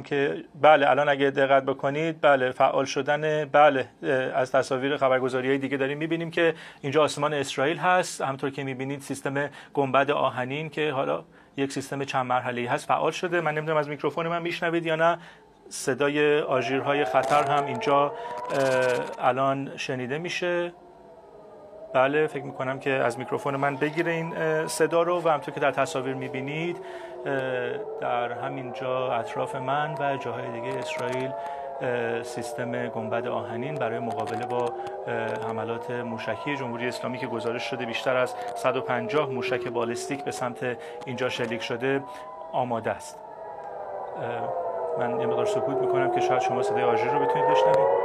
که بله الان اگه دقت بکنید بله فعال شدن بله از تصاویر خبرگزاری‌های دیگه داریم می‌بینیم که اینجا آسمان اسرائیل هست. همونطور که می‌بینید سیستم گنبد آهنین که حالا یک سیستم چند مرحله‌ای هست فعال شده. من نمی‌دونم از میکروفون من میشنوید یا نه. صدای آژیرهای خطر هم اینجا الان شنیده میشه. بله فکر میکنم که از میکروفون من بگیره این صدا رو و همونطور که در تصاویر میبینید در همین جا اطراف من و جاهای دیگه اسرائیل سیستم گنبد آهنین برای مقابله با حملات موشکی جمهوری اسلامی که گزارش شده بیشتر از 150 موشک بالستیک به سمت اینجا شلیک شده آماده است. من یه مقدار سکوت میکنم که شاید شما صدای آژیر رو بتونید بشنوید.